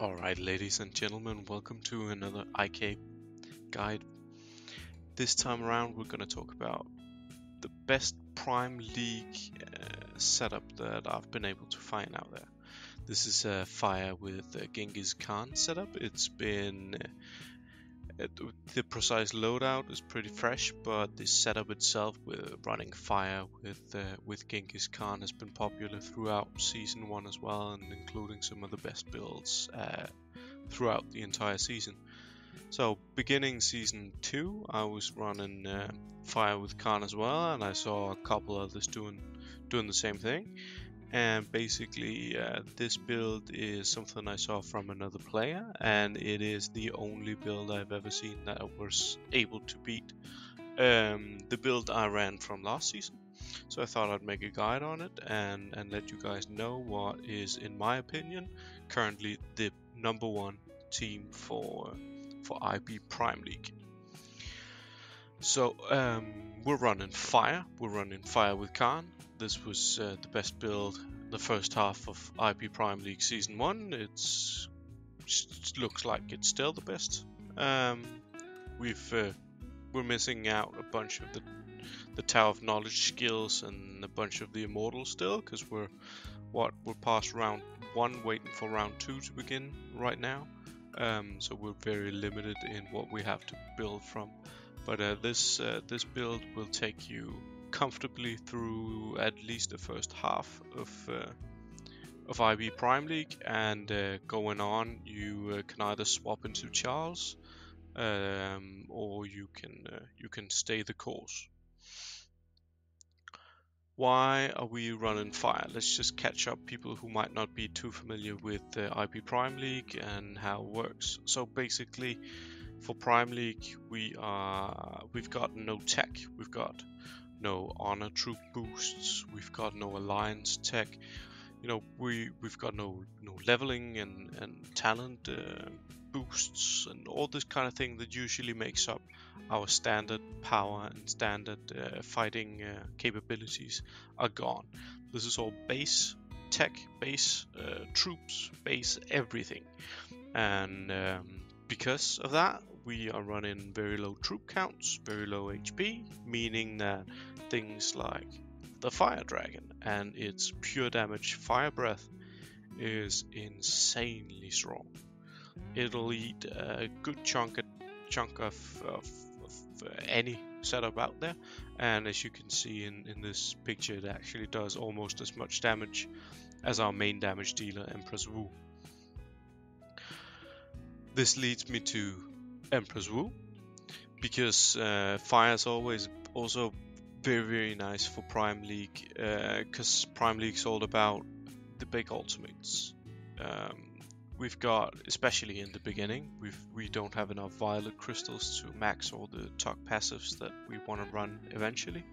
Alright, ladies and gentlemen, welcome to another IK guide. This time around, we're going to talk about the best Prime League setup that I've been able to find out there. This is a Fire with Genghis Khan setup. It's been the precise loadout is pretty fresh, but the setup itself with running Fire with Genghis Khan has been popular throughout Season 1 as well, and including some of the best builds throughout the entire season. So beginning Season 2, I was running Fire with Khan as well, and I saw a couple others doing the same thing. And basically this build is something I saw from another player, and it is the only build I've ever seen that was able to beat the build I ran from last season. So I thought I'd make a guide on it and let you guys know what is, in my opinion, currently the number one team for IB Prime League. So we're running Fire. We're running Fire with Khan. This was the best build the first half of IP Prime League Season 1. It looks like it's still the best. We're missing out a bunch of the Tower of Knowledge skills and a bunch of the Immortals still, because we're past round 1, waiting for round 2 to begin right now. So we're very limited in what we have to build from. But this build will take you comfortably through at least the first half of IB Prime League, and going on, you can either swap into Charles, or you can stay the course. Why are we running Fire? Let's just catch up people who might not be too familiar with the IB Prime League and how it works. So basically, for Prime League, we've got no tech, we've got no honor troop boosts, we've got no alliance tech. You know, we've got no leveling and talent boosts and all this kind of thing that usually makes up our standard power and standard fighting capabilities are gone. This is all base tech, base troops, base everything, and because of that, we are running very low troop counts, very low HP, meaning that things like the Fire Dragon and its pure damage Fire Breath is insanely strong. It'll eat a good chunk of any setup out there, and as you can see in this picture, it actually does almost as much damage as our main damage dealer, Empress Wu. This leads me to Empress Wu, because Fire is always also very nice for Prime League, because Prime League is all about the big ultimates. We've got, especially in the beginning, we don't have enough Violet Crystals to max all the Tuck passives that we want to run eventually,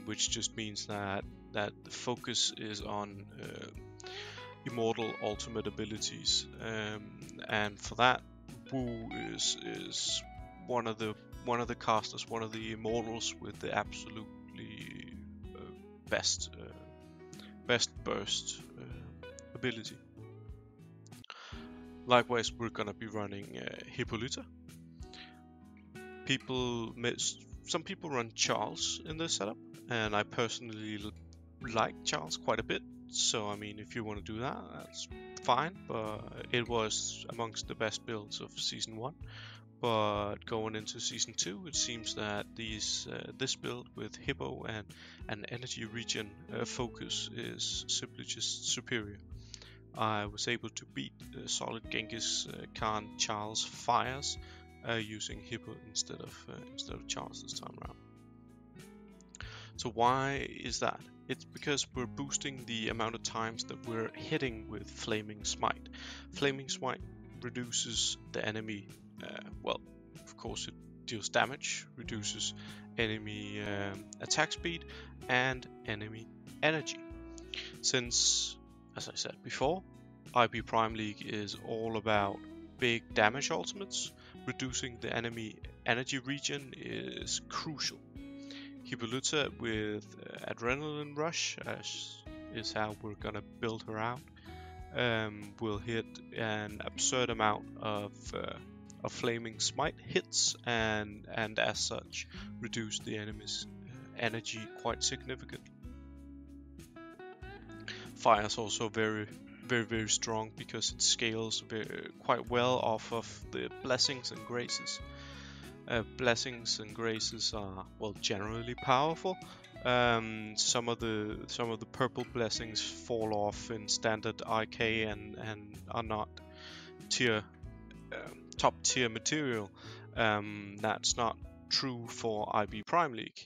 which just means that the focus is on Immortal ultimate abilities, and for that, Wu is one of the casters, one of the Immortals with the absolutely best burst ability. Likewise, we're gonna be running Hippolyta. Some people run Charles in this setup, and I personally like Charles quite a bit. So I mean, if you want to do that, that's fine. But it was amongst the best builds of Season 1. But going into Season 2, it seems that this build with Hippo and Energy Regen focus is simply just superior. I was able to beat solid Genghis Khan Charles Fires using Hippo instead of Charles this time around. So why is that? It's because we're boosting the amount of times that we're hitting with Flaming Smite. Flaming Smite reduces the enemy, well, of course it deals damage, reduces enemy attack speed and enemy energy. Since, as I said before, IB Prime League is all about big damage ultimates, reducing the enemy energy regen is crucial. Hippolyta with Adrenaline Rush is how we're gonna build her out. will hit an absurd amount of flaming smite hits, and as such reduce the enemy's energy quite significantly. Fire is also very strong because it scales quite well off of the blessings and graces. Blessings and graces are, well, generally powerful. Some of the purple blessings fall off in standard IK and are not top tier material. That's not true for IB Prime League.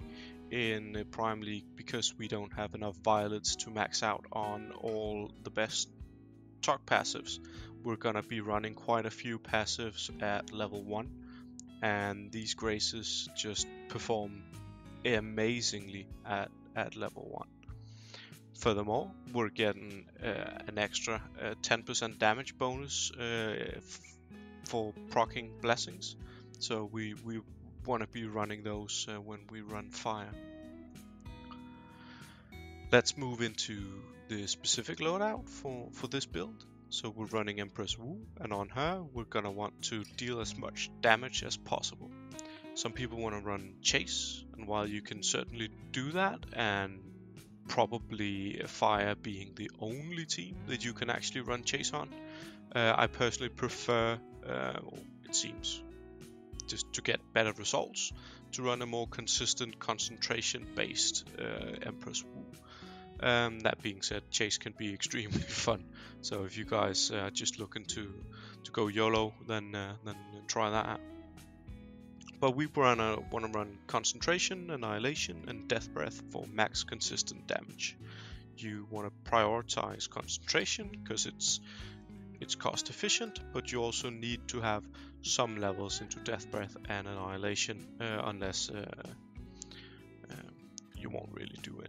In Prime League, because we don't have enough violets to max out on all the best ToC passives, we're gonna be running quite a few passives at level 1, and these graces just perform amazingly at level 1. Furthermore, we're getting an extra 10% damage bonus for proccing blessings, so we want to be running those when we run fire. Let's move into the specific loadout for this build. So we're running Empress Wu, and on her we're gonna want to deal as much damage as possible. Some people want to run Chase, and while you can certainly do that, and probably Fire being the only team that you can actually run Chase on, I personally prefer, it seems, just to get better results, to run a more consistent concentration-based Empress Wu. That being said, Chase can be extremely fun, so if you guys are just looking to go YOLO, then try that out. But we want to run Concentration, Annihilation, and Death Breath for max consistent damage. You want to prioritize Concentration because it's cost efficient, but you also need to have some levels into Death Breath and Annihilation, unless you won't really do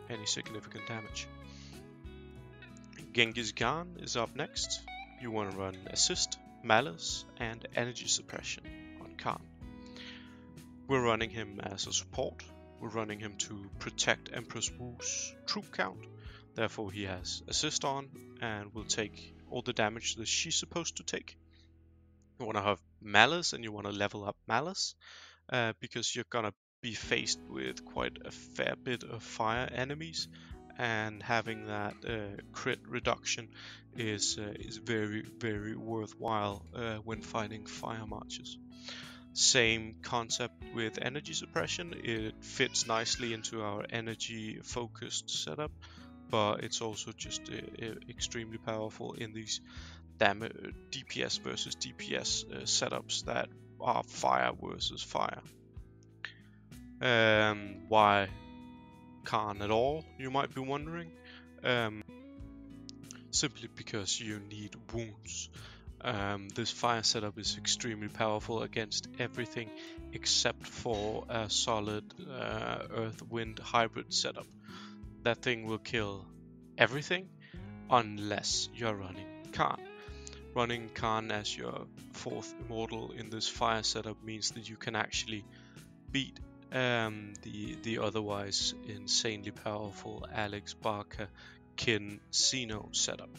any significant damage. Genghis Khan is up next. You want to run Assist, Malice, and Energy Suppression on Khan. We're running him as a support. We're running him to protect Empress Wu's troop count. Therefore he has Assist on and will take all the damage that she's supposed to take. You want to have Malice, and you want to level up Malice because you're gonna be faced with quite a fair bit of fire enemies, and having that crit reduction is very worthwhile when fighting fire marches. Same concept with Energy Suppression. It fits nicely into our energy focused setup, but it's also just extremely powerful in these DPS versus DPS setups that are fire versus fire. Why Khan at all, you might be wondering? Simply because you need wounds. This fire setup is extremely powerful against everything except for a solid earth-wind hybrid setup. That thing will kill everything unless you're running Khan. Running Khan as your 4th immortal in this fire setup means that you can actually beat the otherwise insanely powerful Alex Barker Kin Xeno setup.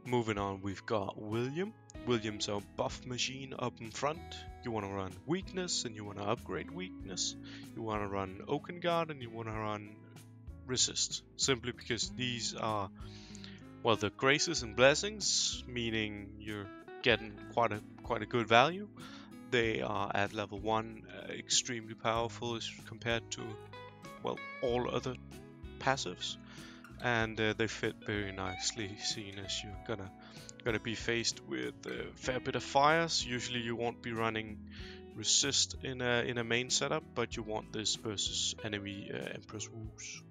Moving on, we've got William. William's our buff machine up in front. You want to run Weakness, and you want to upgrade Weakness. You want to run Oaken Guard, and you want to run Resist. Simply because these are, well, the graces and blessings, meaning you're getting quite a good value. They are at level 1 extremely powerful as compared to, well, all other passives. And they fit very nicely, seeing as you're gonna be faced with a fair bit of fires. Usually you won't be running Resist in a main setup, but you want this versus enemy Empress Wus.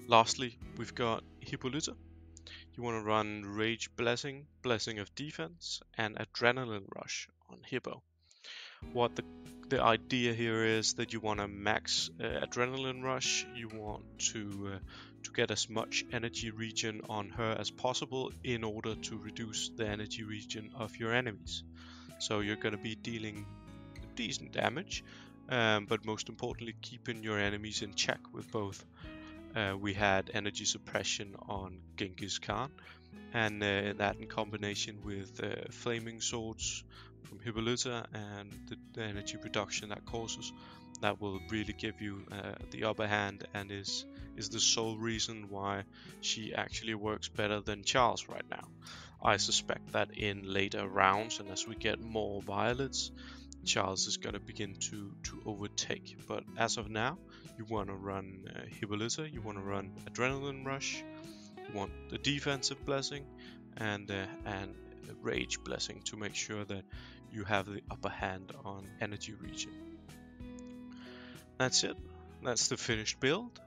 Lastly, we've got Hippolyta. You want to run Rage Blessing, Blessing of Defense, and Adrenaline Rush on Hippo. What the idea here is that you want to max Adrenaline Rush. You want to get as much energy regen on her as possible in order to reduce the energy regen of your enemies. So you're going to be dealing decent damage, but most importantly keeping your enemies in check with both we had energy suppression on Genghis Khan, and that in combination with flaming swords from Hippolyta and the energy production that causes, that will really give you the upper hand, and is the sole reason why she actually works better than Charles right now. I suspect that in later rounds, and as we get more violets, Charles is going to begin to overtake. But as of now, you want to run Hippolyta, you want to run Adrenaline Rush, you want the defensive blessing, and Rage Blessing to make sure that you have the upper hand on energy regen. That's it. That's the finished build.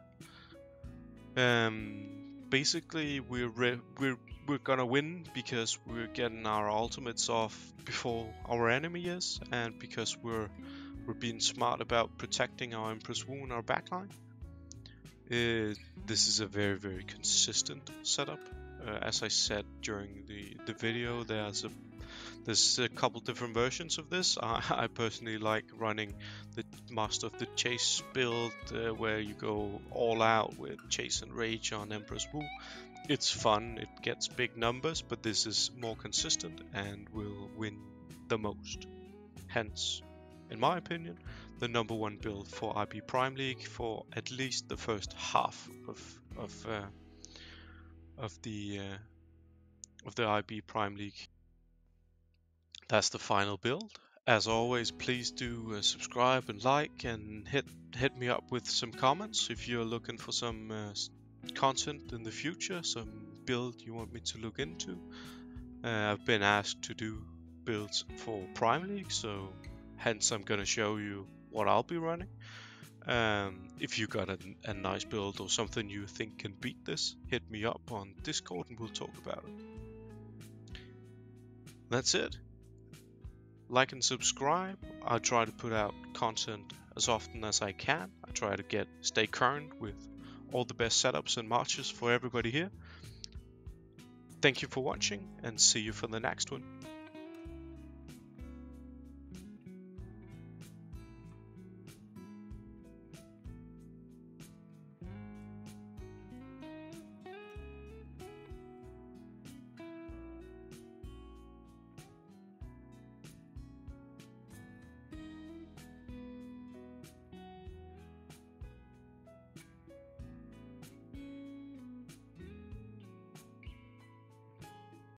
Basically, we're gonna win because we're getting our ultimates off before our enemy is, and because we're being smart about protecting our Empress Wu and our backline. This is a very, very consistent setup. As I said during the video, there's a couple different versions of this. I personally like running the Master of the Chase build, where you go all out with Chase and Rage on Empress Wu. It's fun, it gets big numbers, but this is more consistent and will win the most. Hence, in my opinion, the number one build for IB Prime League for at least the first half of the IB Prime League. That's the final build. As always, please do subscribe and like, and hit me up with some comments if you're looking for some content in the future, some build you want me to look into. I've been asked to do builds for Prime League, so hence I'm gonna show you what I'll be running. If you got a nice build or something you think can beat this, hit me up on Discord and we'll talk about it. That's it. Like and subscribe. I try to put out content as often as I can. I try to stay current with all the best setups and marches for everybody here. Thank you for watching, and see you for the next one.